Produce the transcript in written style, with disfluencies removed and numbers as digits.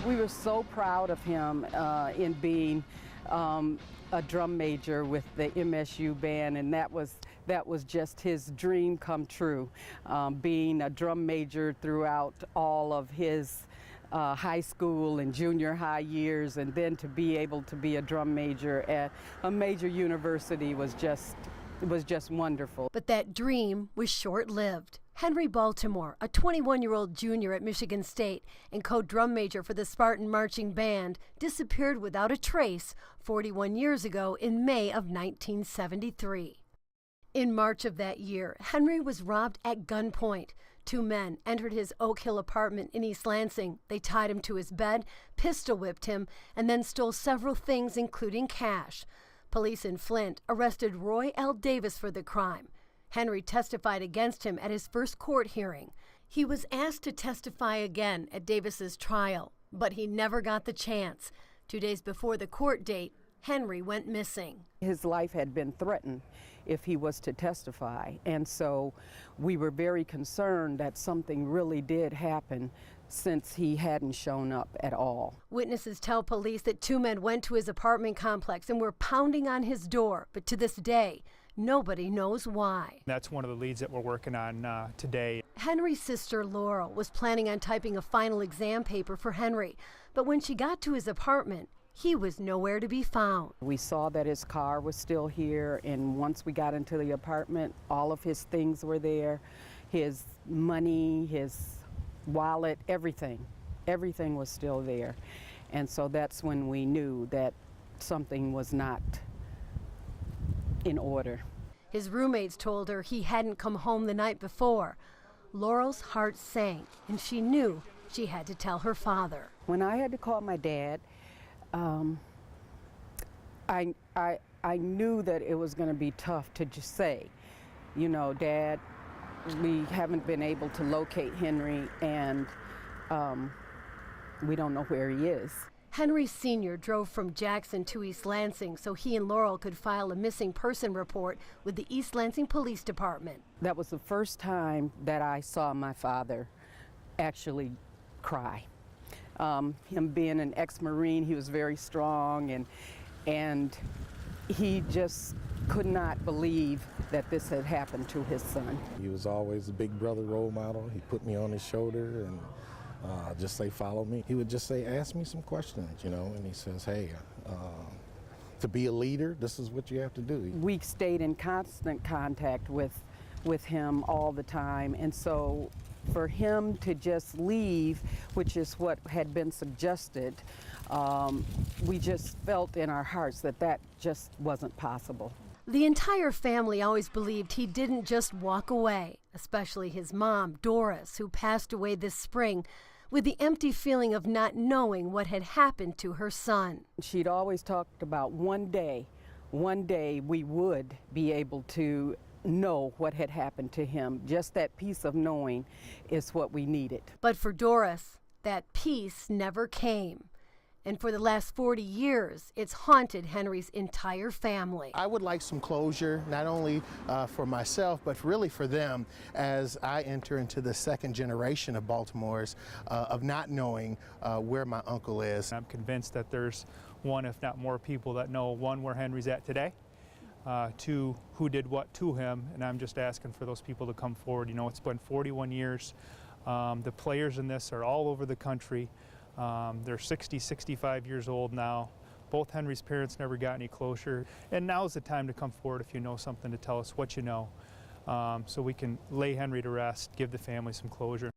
We were so proud of him in being a drum major with the MSU band, and that was just his dream come true, being a drum major throughout all of his high school and junior high years, and then to be able to be a drum major at a major university was just wonderful. But that dream was short-lived. Henry Baltimore, a 21-year-old junior at Michigan State and co-drum major for the Spartan Marching Band, disappeared without a trace 41 years ago in May of 1973. In March of that year, Henry was robbed at gunpoint. Two men entered his Oak Hill apartment in East Lansing. They tied him to his bed, pistol whipped him, and then stole several things, including cash. Police in Flint arrested Roy L. Davis for the crime. Henry testified against him at his first court hearing. He was asked to testify again at Davis's trial, but he never got the chance. 2 days before the court date, Henry went missing. His life had been threatened if he was to testify, and so we were very concerned that something really did happen since he hadn't shown up at all. Witnesses tell police that two men went to his apartment complex and were pounding on his door, but to this day, nobody knows why. That's one of the leads that we're working on today. Henry's sister Laurel was planning on typing a final exam paper for Henry, but when she got to his apartment, he was nowhere to be found. We saw that his car was still here, and once we got into the apartment, all of his things were there. His money, his wallet, everything was still there. And so that's when we knew that something was not in order. His roommates told her he hadn't come home the night before. Laurel's heart sank, and she knew she had to tell her father. When I had to call my dad, I knew that it was going to be tough to just say, you know, Dad, we haven't been able to locate Henry, and we don't know where he is. Henry Sr. drove from Jackson to East Lansing so he and Laurel could file a missing person report with the East Lansing Police Department. That was the first time that I saw my father actually cry. Him being an ex-Marine, he was very strong, and he just could not believe that this had happened to his son. He was always a big brother role model. He put me on his shoulder and just say, follow me. He would just say, ask me some questions, you know, and he says, hey, to be a leader, this is what you have to do. We stayed in constant contact with him all the time, and so for him to just leave, which is what had been suggested, we just felt in our hearts that that just wasn't possible. The entire family always believed he didn't just walk away, especially his mom, Doris, who passed away this spring, with the empty feeling of not knowing what had happened to her son. She'd always talked about one day we would be able to know what had happened to him. Just that peace of knowing is what we needed. But for Doris, that peace never came. And for the last 40 years, it's haunted Henry's entire family. I would like some closure, not only for myself, but really for them as I enter into the second generation of Baltimore's of not knowing where my uncle is. I'm convinced that there's one, if not more people that know, one, where Henry's at today, two, who did what to him, and I'm just asking for those people to come forward. You know, it's been 41 years. The players in this are all over the country. They're 60, 65 years old now. Both Henry's parents never got any closure. And now's the time to come forward if you know something, to tell us what you know, so we can lay Henry to rest, give the family some closure.